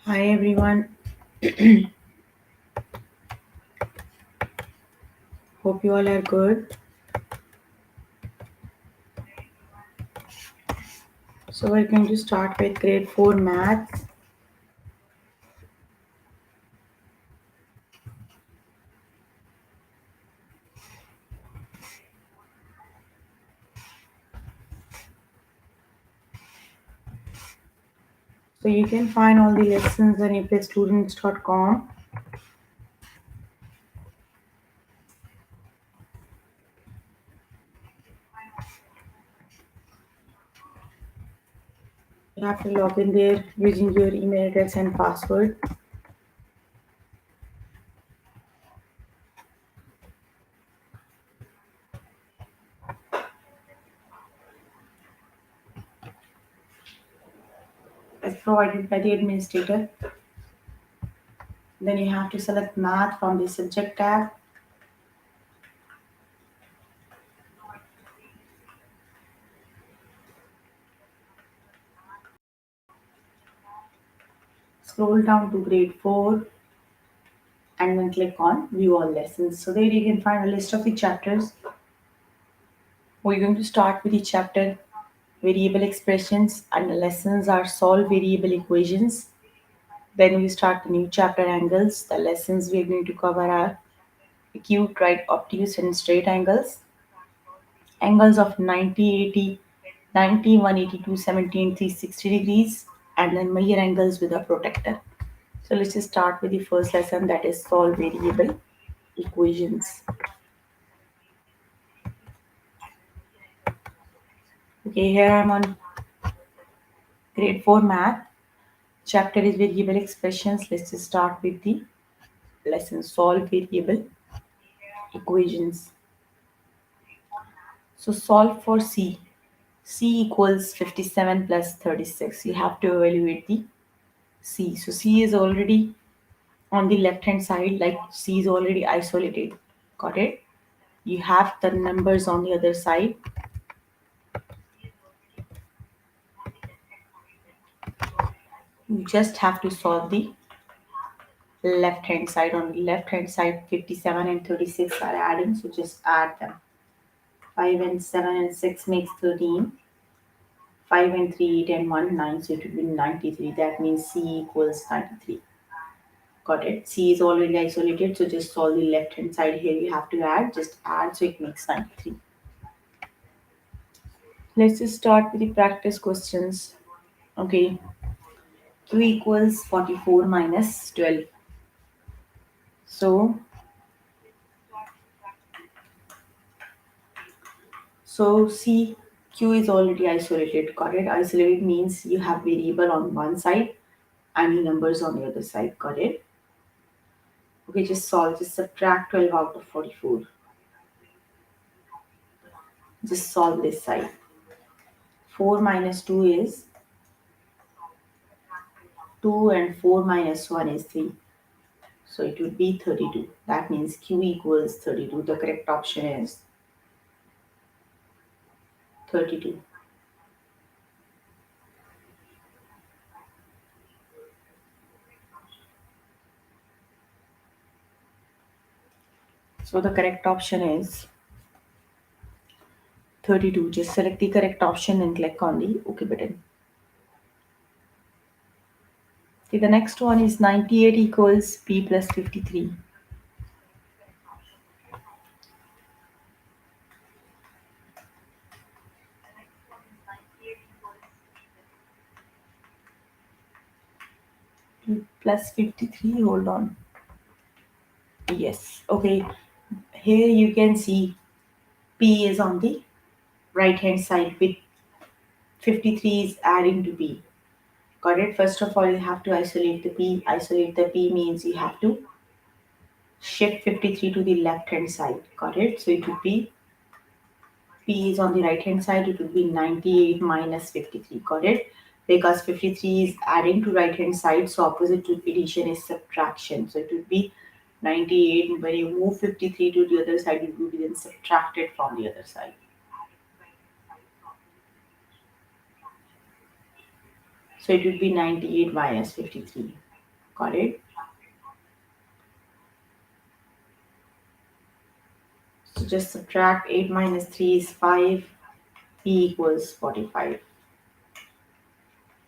Hi everyone, hope you all are good. So we're going to start with grade 4 math. So you can find all the lessons on aplastudents.com. You have to log in there using your email address and password. As provided by the administrator. Then you have to select math from the subject tab. Scroll down to grade 4 and then click on view all lessons. So there you can find a list of the chapters. We're going to start with the chapter variable expressions and the lessons are solve variable equations. Then we start the new chapter angles. The lessons we are going to cover are acute, right, obtuse, and straight angles. Angles of 90, 80, 90, 180, 270, 360 degrees. And then measure angles with a protractor. So let's just start with the first lesson, that is solve variable equations. Okay, here I'm on grade 4 math. Chapter is variable expressions. Let's just start with the lesson solve variable equations. So solve for C. C equals 57 plus 36. You have to evaluate the C. So C is already on the left hand side, like C is already isolated. Got it? You have the numbers on the other side. You just have to solve the left hand side. On the left hand side, 57 and 36 are adding, so just add them. 5 and 7 and 6 makes 13. 5 and 3, 8 and 1, 9, so it will be 93. That means C equals 93. Got it. C is already isolated, so just solve the left hand side here. You have to add, just add, so it makes 93. Let's just start with the practice questions. Okay, Q equals 44 minus 12. So, C, Q is already isolated. Got it. Isolated means you have variable on one side and the numbers on the other side. Got it. Okay, just solve. Just subtract 12 out of 44. Just solve this side. 4 minus 2 is 2 and 4 minus 1 is 3. So it would be 32. That means Q equals 32. The correct option is 32. So the correct option is 32. Just select the correct option and click on the OK button. Okay, the next one is 98 equals P plus 53. P plus 53, hold on. Yes, okay. Here you can see P is on the right hand side with 53 is adding to P. Got it? First of all, you have to isolate the P. Isolate the P means you have to shift 53 to the left hand side. Got it? So it would be P is on the right hand side, it would be 98 minus 53. Got it? Because 53 is adding to right hand side, so opposite to addition is subtraction. So it would be 98. When you move 53 to the other side, it will be then subtracted from the other side. So it would be 98 minus 53. Got it? So just subtract 8 minus 3 is 5. P equals 45.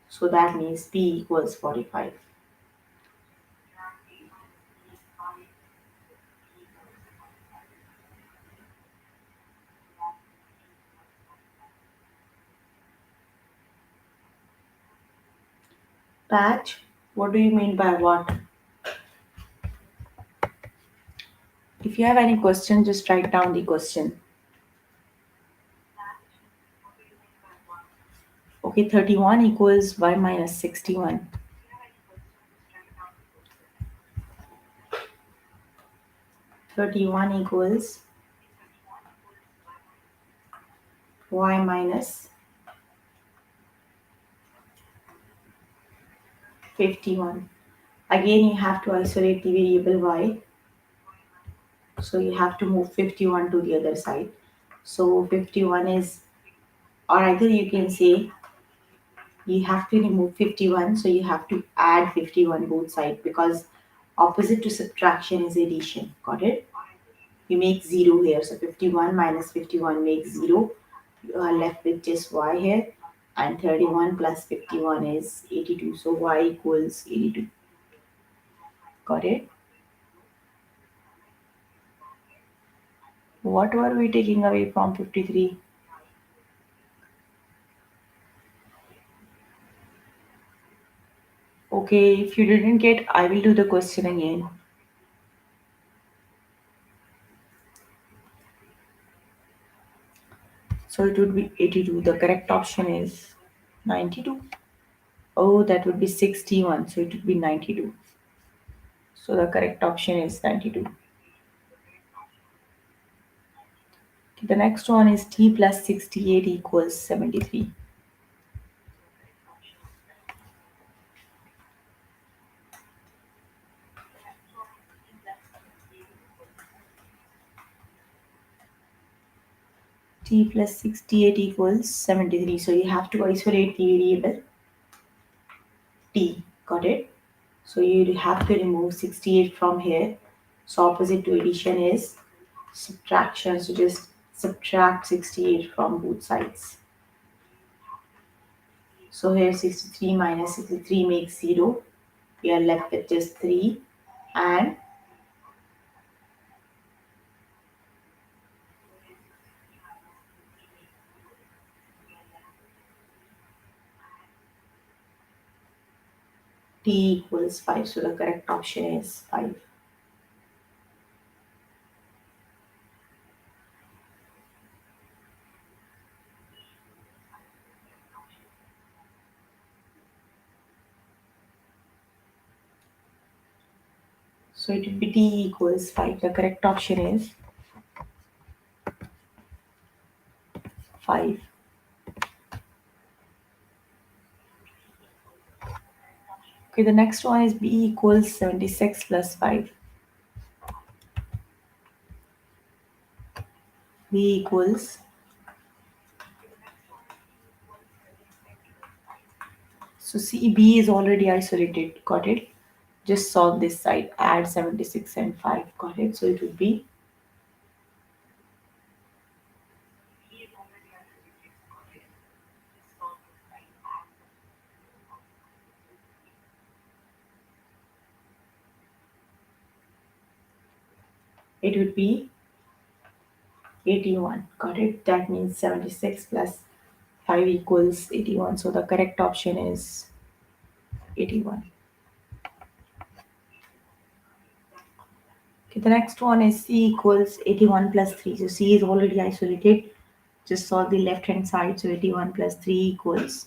So that means P equals 45. Patch? What do you mean by what? If you have any question, just write down the question. Okay, 31 equals y minus 61. 31 equals y minus 51. Again, you have to isolate the variable y. So you have to move 51 to the other side. So 51 is, or either you can say you have to remove 51. So you have to add 51 both sides because opposite to subtraction is addition. Got it? You make 0 here. So 51 minus 51 makes 0. You are left with just y here. And 31 plus 51 is 82. So y equals 82. Got it? What were we taking away from 53? Okay, if you didn't get, I will do the question again. So it would be 82. The correct option is 92. Oh, that would be 61. So it would be 92. So the correct option is 92. The next one is t plus 68 equals 73. T plus 68 equals 73. So you have to isolate the variable t. Got it? So you have to remove 68 from here. So opposite to addition is subtraction. So just subtract 68 from both sides. So here 63 minus 63 makes 0. We are left with just 3 and t equals 5. So the correct option is 5. So it would be t equals 5. The correct option is 5. Okay, the next one is b equals 76 plus 5. b equals, so see b is already isolated. Got it? Just solve this side. Add 76 and 5. Got it? So it would be, it would be 81. Got it? That means 76 plus 5 equals 81. So the correct option is 81. Okay, the next one is c equals 81 plus 3. So c is already isolated. Just solve the left hand side. So 81 plus 3 equals,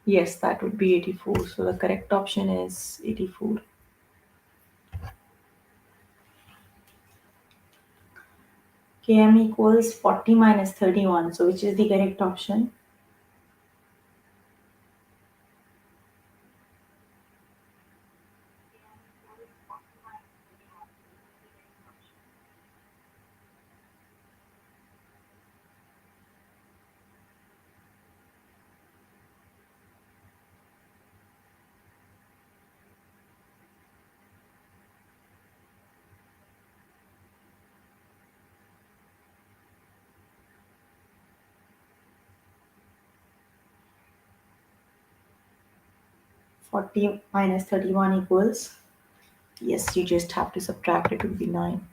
yes, that would be 84. So the correct option is 84. Km equals 40 minus 31. So which is the correct option? 40 minus 31 equals, yes, you just have to subtract, it will be 9.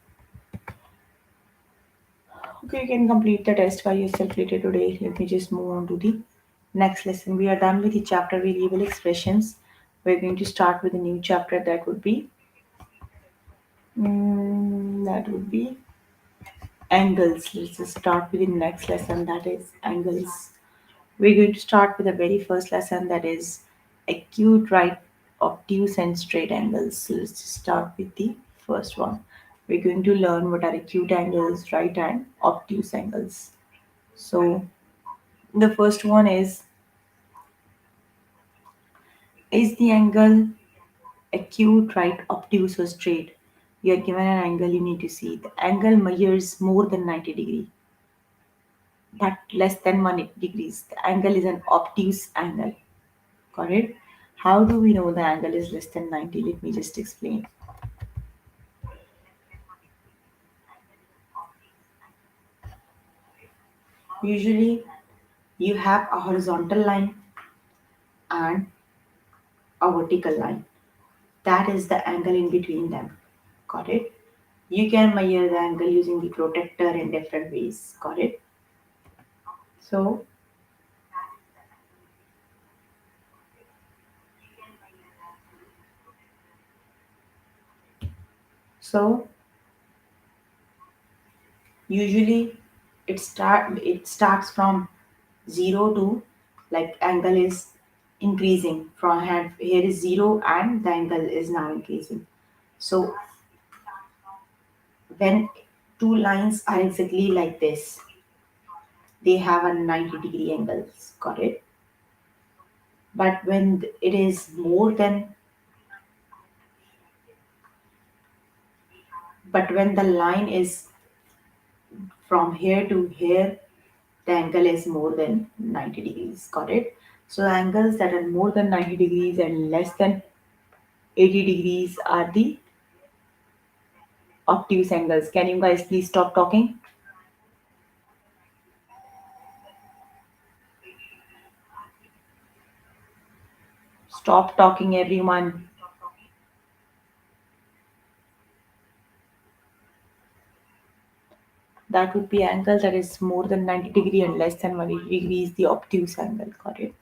Okay, you can complete the test by yourself later today. Let me just move on to the next lesson. We are done with the chapter variable expressions. We're going to start with a new chapter that would be angles. Let's just start with the next lesson, that is angles. We're going to start with the very first lesson, that is acute, right, obtuse and straight angles. So let's just start with the first one. We're going to learn what are acute angles, right, and obtuse angles. So the first one is the angle acute, right, obtuse or straight? You are given an angle, you need to see the angle measures more than 90 degree, but less than 180 degrees. The angle is an obtuse angle. Got it? How do we know the angle is less than 90? Let me just explain. Usually, you have a horizontal line and a vertical line. That is the angle in between them. Got it? You can measure the angle using the protractor in different ways. Got it? So, so usually it starts from 0 to, like, angle is increasing from here is 0 and the angle is now increasing. So when two lines are exactly like this, they have a 90-degree angles. Got it? But when it is more than, but when the line is from here to here, the angle is more than 90 degrees. Got it? So the angles that are more than 90 degrees and less than 80 degrees are the obtuse angles. Can you guys please stop talking? Stop talking, everyone. That would be angle that is more than 90 degree and less than 180 degrees, the obtuse angle. Got it?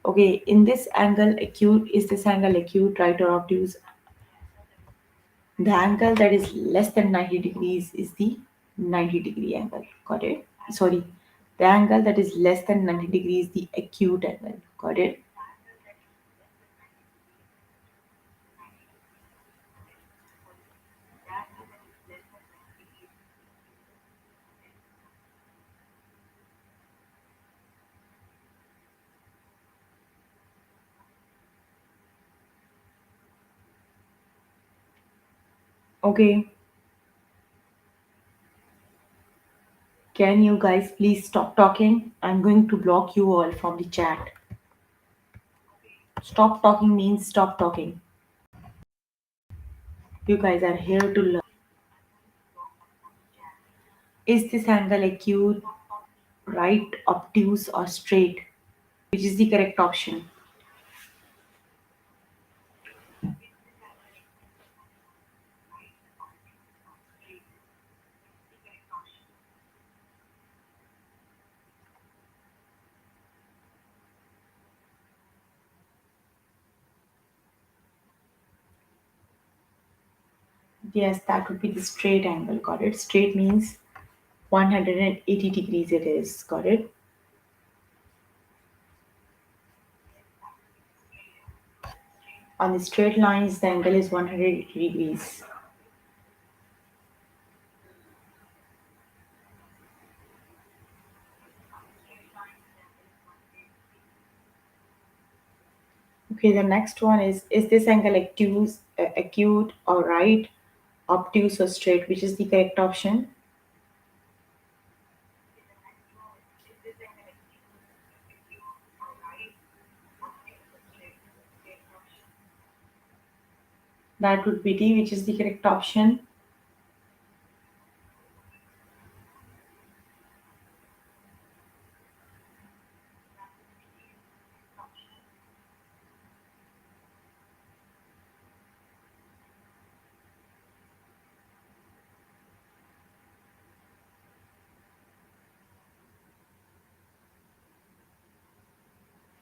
Okay, in this angle acute, is this angle acute, right, or obtuse? The angle that is less than 90 degrees is the 90-degree angle. Got it? Sorry. The angle that is less than 90 degrees, the acute angle. Got it? Okay. Can you guys please stop talking? I'm going to block you all from the chat. Stop talking means stop talking. You guys are here to learn. Is this angle acute, right, obtuse, or straight? Which is the correct option? Yes, that would be the straight angle. Got it? Straight means 180 degrees it is. Got it? On the straight lines, the angle is 180 degrees. Okay, the next one is this angle acute or right, obtuse or straight? Which is the correct option? That would be D, which is the correct option.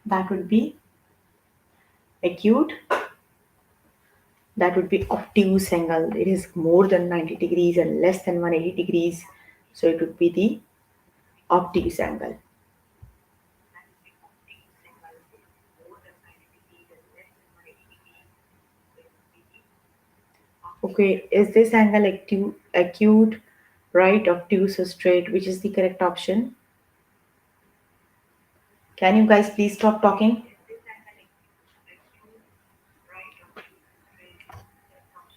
That would be acute. That would be obtuse angle. It is more than 90 degrees and less than 180 degrees. So it would be the obtuse angle. Okay, is this angle acute, right, obtuse, or straight? Which is the correct option? Can you guys please stop talking?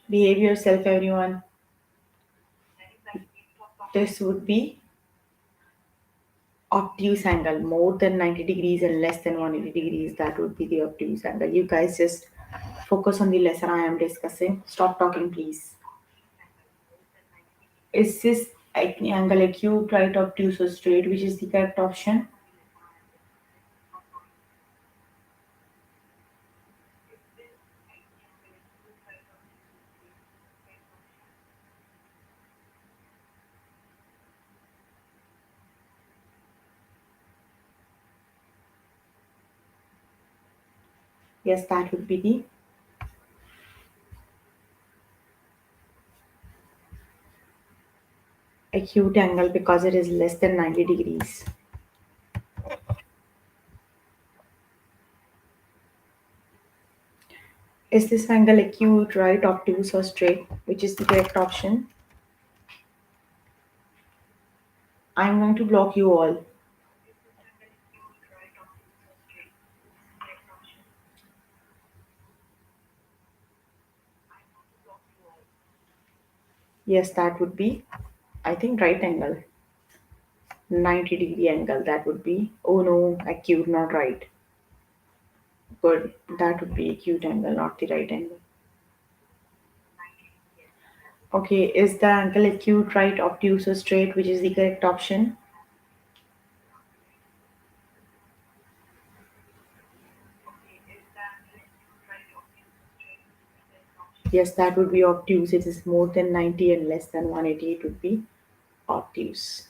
Behave yourself, everyone. This would be obtuse angle, more than 90 degrees and less than 180 degrees. That would be the obtuse angle. You guys just focus on the lesson I am discussing. Stop talking, please. Is this angle acute, right, obtuse, or straight? Which is the correct option? Yes, that would be the acute angle because it is less than 90 degrees. Is this angle acute, right, obtuse, or straight? Which is the correct option? I'm going to block you all. Yes, that would be, I think, right angle. 90-degree angle, that would be. Oh no, acute, not right. Good. That would be acute angle, not the right angle. Okay, is the angle acute, right, obtuse, or straight? Which is the correct option? Yes, that would be obtuse. It is more than 90 and less than 180. It would be obtuse.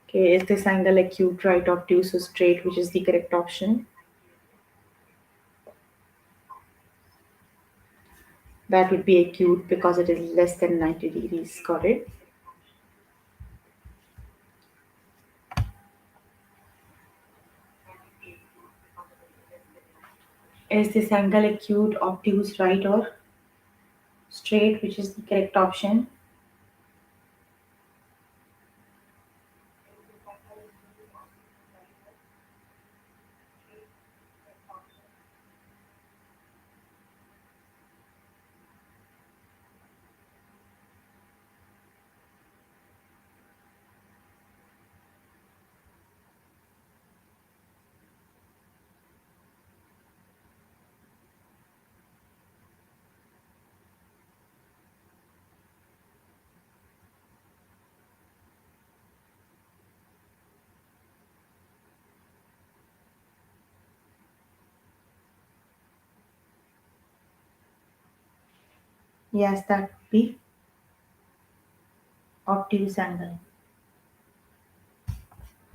Okay, is this angle acute, right, obtuse, or straight? Which is the correct option? That would be acute because it is less than 90 degrees. Got it? Is this angle acute, obtuse, right, or straight? Which is the correct option? Yes, that would be obtuse angle.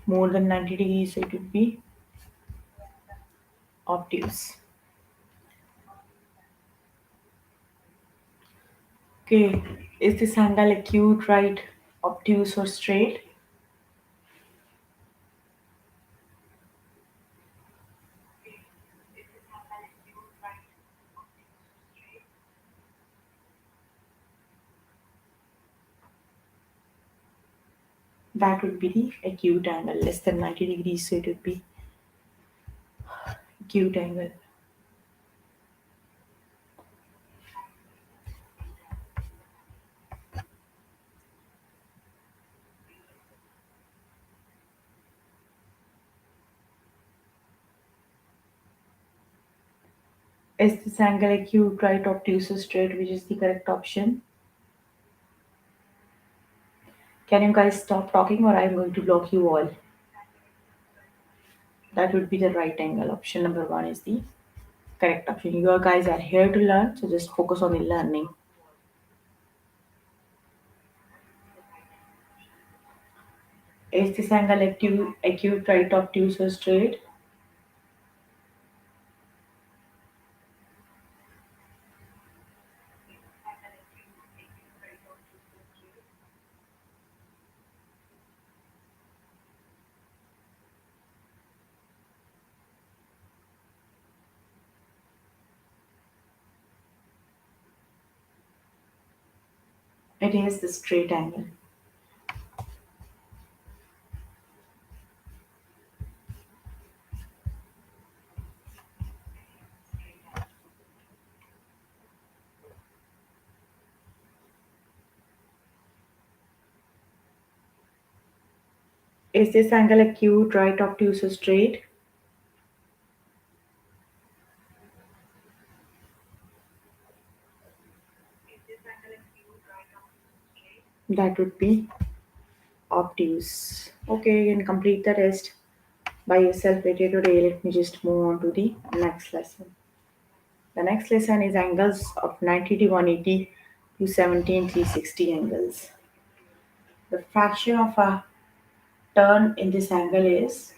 More than 90 degrees, so it would be obtuse. Okay, is this angle acute, right, obtuse, or straight? That would be the acute angle, less than 90 degrees, so it would be acute angle. Is this angle acute, right, obtuse, or straight? Which is the correct option? Can you guys stop talking or I'm going to block you all? That would be the right angle. Option number one is the correct option. You guys are here to learn, so just focus on the learning. Is this angle acute, right, obtuse, or straight? It is the straight angle. Is this angle acute, right, obtuse, or straight? That would be obtuse. Okay, you can complete the rest by yourself later today. Let me just move on to the next lesson. The next lesson is angles of 90 to 180 to 17 360 angles. The fraction of a turn in this angle is,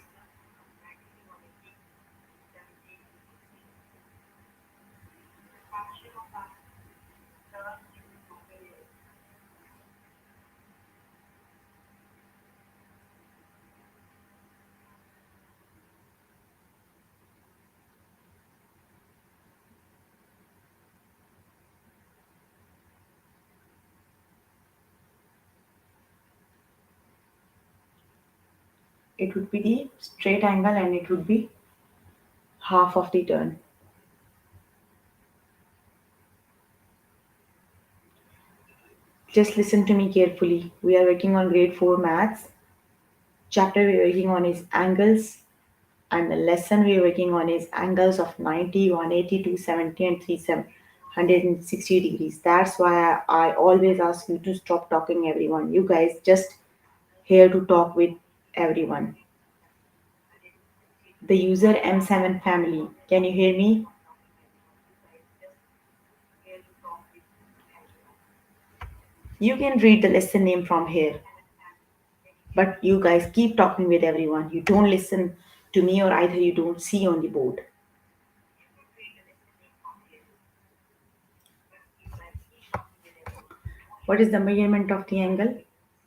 it would be the straight angle and it would be half of the turn. Just listen to me carefully. We are working on grade 4 maths. Chapter we are working on is angles, and the lesson we are working on is angles of 90, 180, 270, and 360 degrees. That's why I always ask you to stop talking, everyone. You guys just here to talk with everyone. The user M7 family. Can you hear me? You can read the lesson name from here, but you guys keep talking with everyone. You don't listen to me, or either you don't see on the board. What is the measurement of the angle?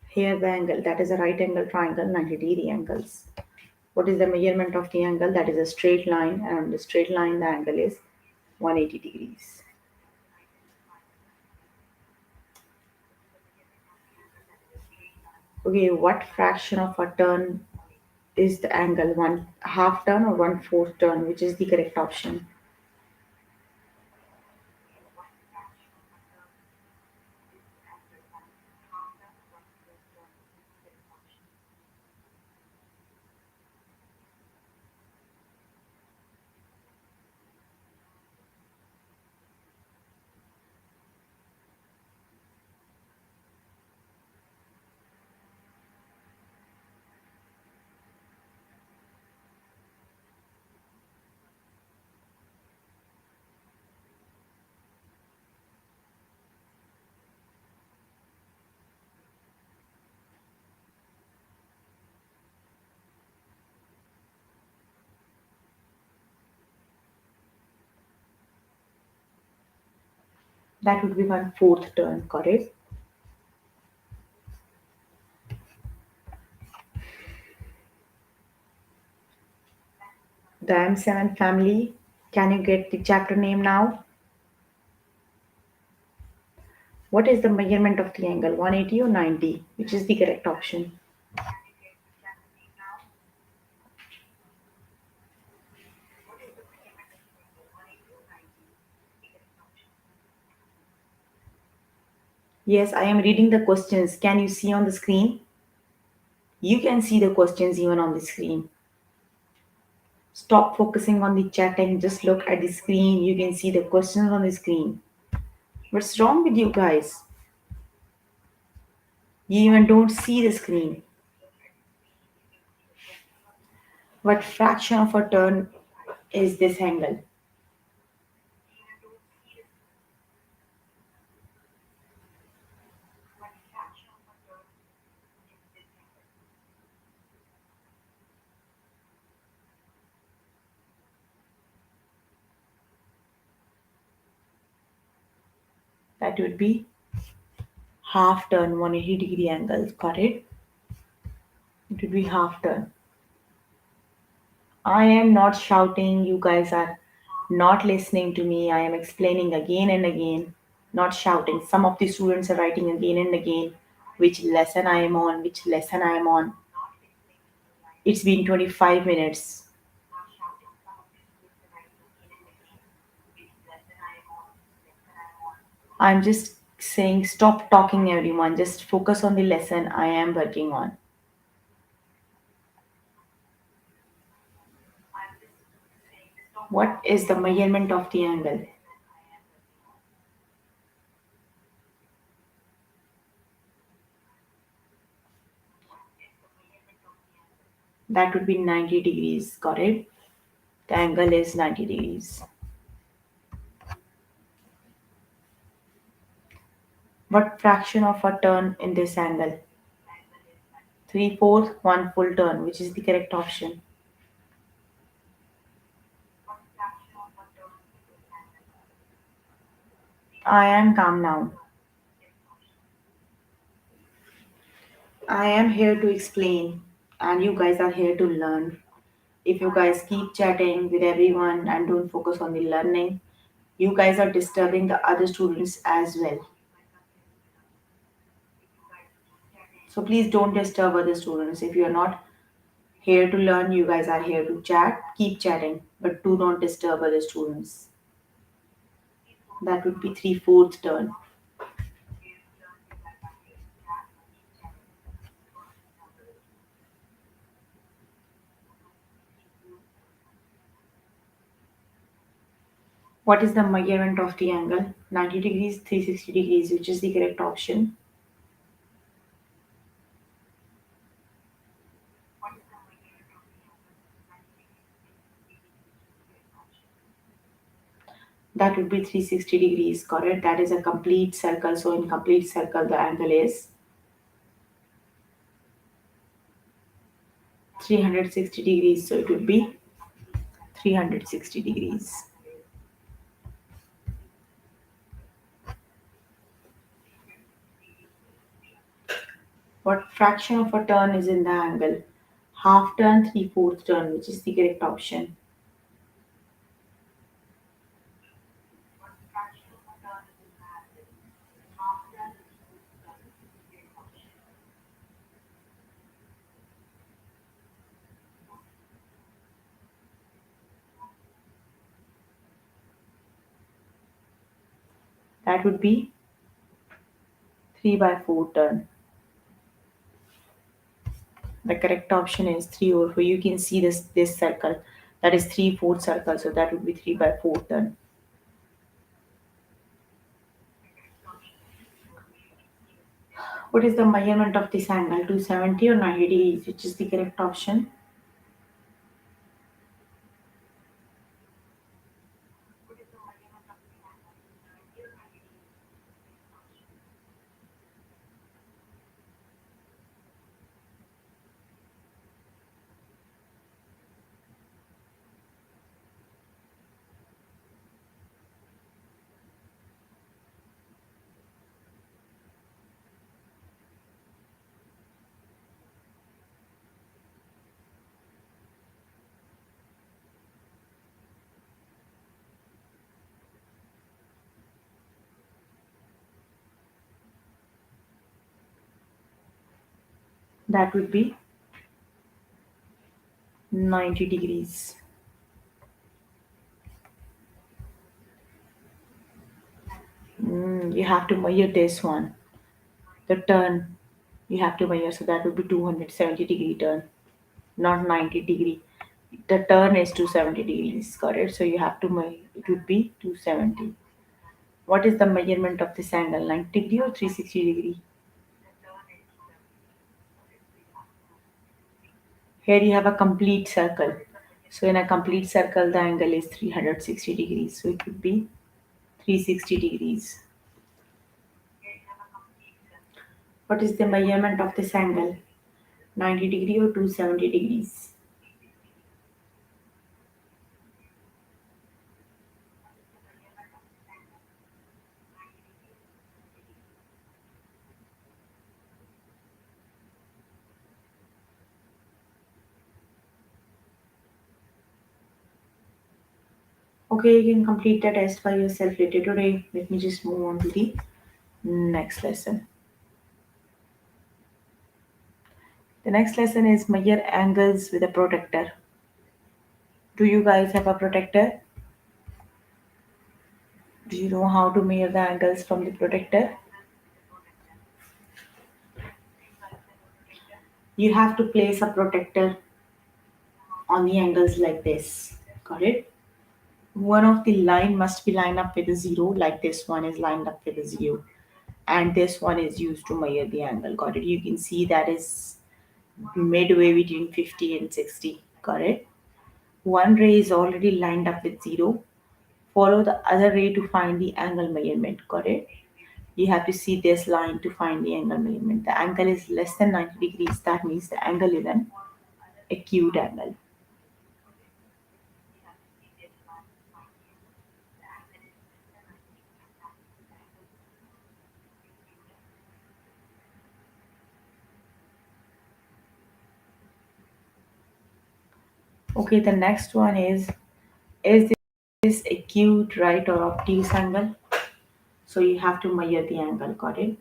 Here the angle, that is a right angle triangle, 90-degree angles. What is the measurement of the angle? That is a straight line, and on the straight line the angle is 180 degrees. Okay, what fraction of a turn is the angle? One half turn or one fourth turn? Which is the correct option? That would be one fourth turn, correct? The M7 family. Can you get the chapter name now? What is the measurement of the angle? 180 or 90? Which is the correct option? Yes, I am reading the questions. Can you see on the screen? You can see the questions even on the screen. Stop focusing on the chat and just look at the screen. You can see the questions on the screen. What's wrong with you guys? You even don't see the screen. What fraction of a turn is this angle? That would be half turn, 180-degree angle. Got it? It would be half turn. I am not shouting. You guys are not listening to me. I am explaining again and again. not shouting. Some of the students are writing again and again which lesson I am on, which lesson I am on. It's been 25 minutes. I'm just saying, stop talking, everyone. Just focus on the lesson I am working on. What is the measurement of the angle? That would be 90 degrees. Got it? The angle is 90 degrees. What fraction of a turn in this angle? 3/4, one full turn, which is the correct option. I am calm now. I am here to explain, and you guys are here to learn. If you guys keep chatting with everyone and don't focus on the learning, you guys are disturbing the other students as well. So please don't disturb other students. If you are not here to learn, you guys are here to chat. Keep chatting, but do not disturb other students. That would be 3/4 turn. What is the measurement of the angle? 90 degrees, 360 degrees, which is the correct option. That would be 360 degrees, correct? That is a complete circle. So in complete circle, the angle is 360 degrees. So it would be 360 degrees. What fraction of a turn is in the angle? Half turn, 3/4 turn, which is the correct option. That would be 3/4 turn. The correct option is 3/4. You can see this circle. That is 3/4 circle. So that would be 3/4 turn. What is the measurement of this angle? 270 or 90 degrees, which is the correct option. That would be 90 degrees. You have to measure this one. The turn you have to measure. So that would be 270-degree turn, not 90 degree. The turn is 270 degrees, correct? So you have to measure. It would be 270. What is the measurement of this angle? 90 degree or 360 degree? Here you have a complete circle. So in a complete circle, the angle is 360 degrees. So it would be 360 degrees. What is the measurement of this angle? 90 degree or 270 degrees? Okay, you can complete the test by yourself later today. Let me just move on to the next lesson. The next lesson is measure angles with a protractor. Do you guys have a protractor? Do you know how to measure the angles from the protractor? You have to place a protractor on the angles like this. Got it? One of the line must be lined up with a zero, like this one is lined up with a zero. And this one is used to measure the angle. Got it? You can see that is midway between 50 and 60. Got it? One ray is already lined up with zero. Follow the other ray to find the angle measurement. Got it? You have to see this line to find the angle measurement. The angle is less than 90 degrees. That means the angle is an acute angle. Okay, the next one is this acute, right, or obtuse angle? So you have to measure the angle. Got it?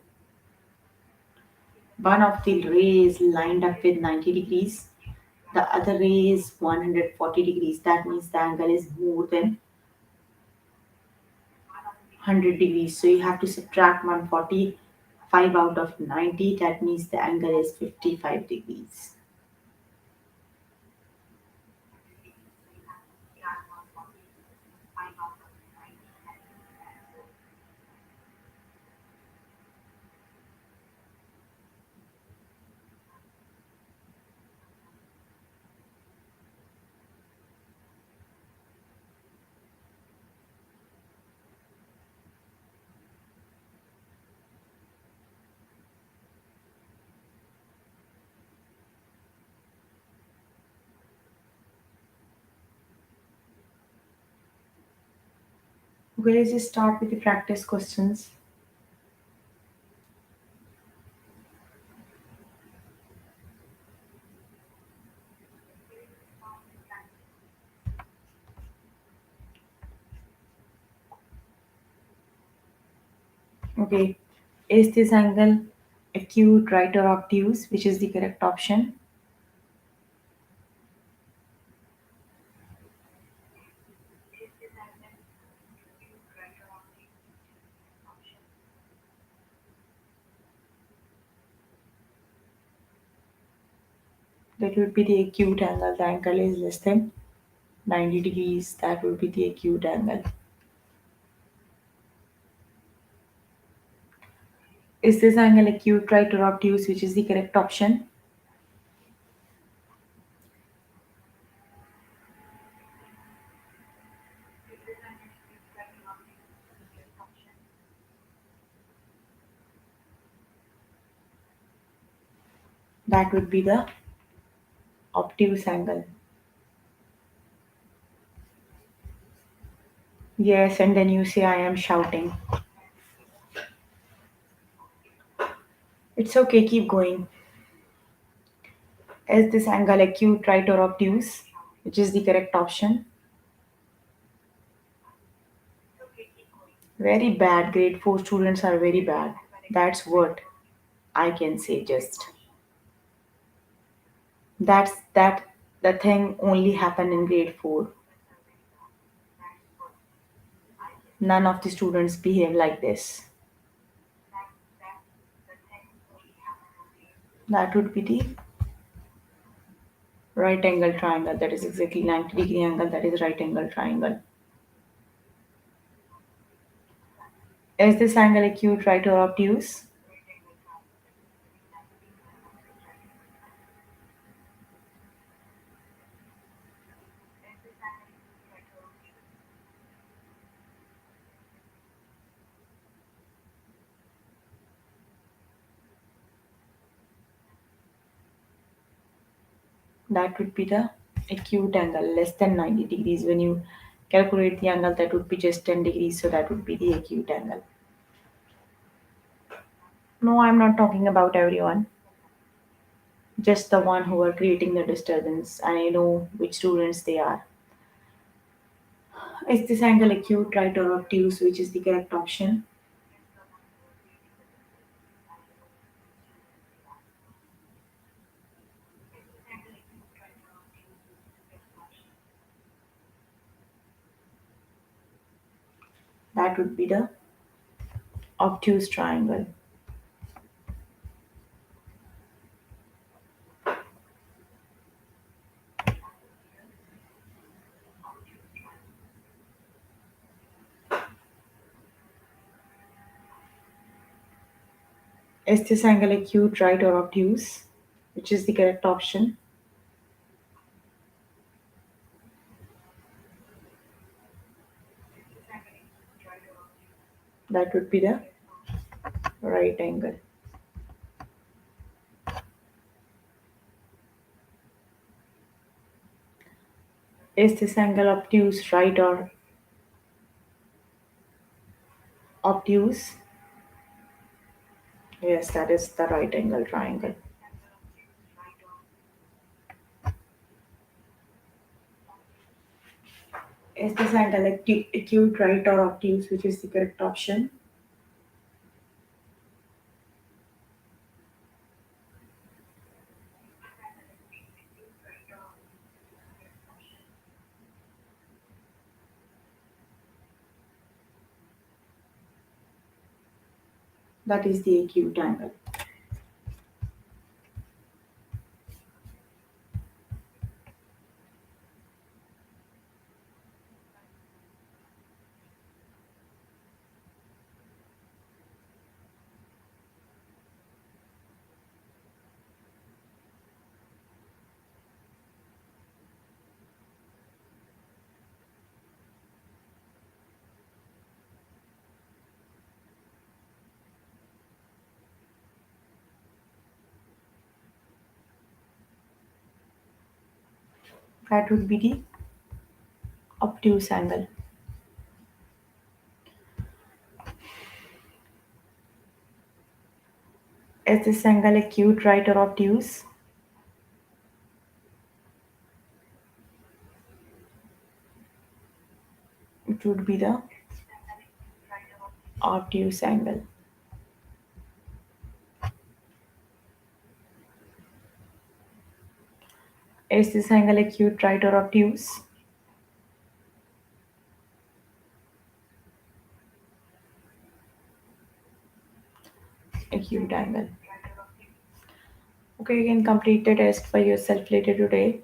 One of the rays lined up with 90 degrees. The other ray is 140 degrees. That means the angle is more than 100 degrees. So you have to subtract 145 out of 90. That means the angle is 55 degrees. Okay, let's just start with the practice questions. Okay, is this angle acute, right, or obtuse? Which is the correct option? That would be the acute angle. The angle is less than 90 degrees. That would be the acute angle. Is this angle acute, right, or obtuse? Which is the correct option? That would be the obtuse angle. Yes, and then you say I am shouting. It's okay, keep going. Is this angle acute, right, or obtuse? Which is the correct option? Very bad. Grade 4 students are very bad. That's what I can say just. That the thing only happened in grade 4. None of the students behave like this. That would be the right angle triangle. That is exactly 90-degree angle. That is right angle triangle. Is this angle acute, right, or obtuse? That would be the acute angle, less than 90 degrees. When you calculate the angle, that would be just 10 degrees. So that would be the acute angle. No, I'm not talking about everyone. Just the one who are creating the disturbance. I know which students they are. Is this angle acute, right, or obtuse, which is the correct option? That would be the obtuse triangle. Is this angle acute, right, or obtuse, which is the correct option? That would be the right angle. Is this angle obtuse, right, or obtuse? Yes, that is the right angle triangle. Is this angle acute, right, or obtuse, which is the correct option? That is the acute angle. That would be the obtuse angle. Is this angle acute, right, or obtuse? It would be the obtuse angle. Is this angle acute, right, or obtuse? Acute angle. Okay, you can complete the test for yourself later today.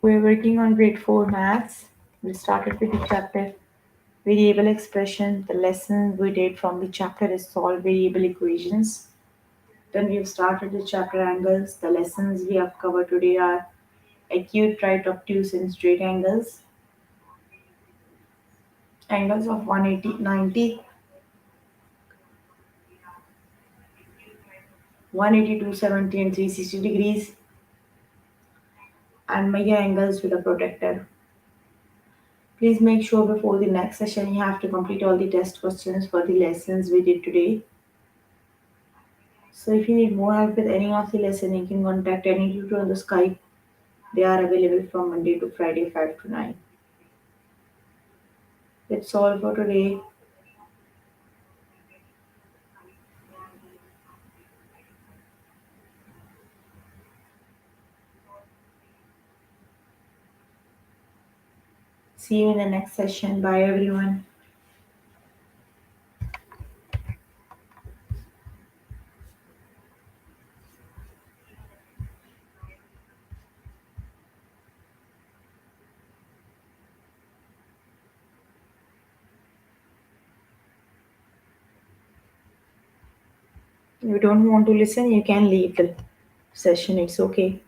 We're working on grade 4 maths. We started with the chapter variable expression. The lesson we did from the chapter is solve variable equations. Then we've started the chapter angles. The lessons we have covered today are acute, right, obtuse, and straight angles. Angles of 180, 90, 180, 270, and 360 degrees, and mega angles with a protector. Please make sure before the next session you have to complete all the test questions for the lessons we did today. So if you need more help with any of the lesson, you can contact any tutor on the Skype. They are available from Monday to Friday, 5 to 9. That's all for today. See you in the next session. Bye, everyone. If you don't want to listen, you can leave the session. It's okay.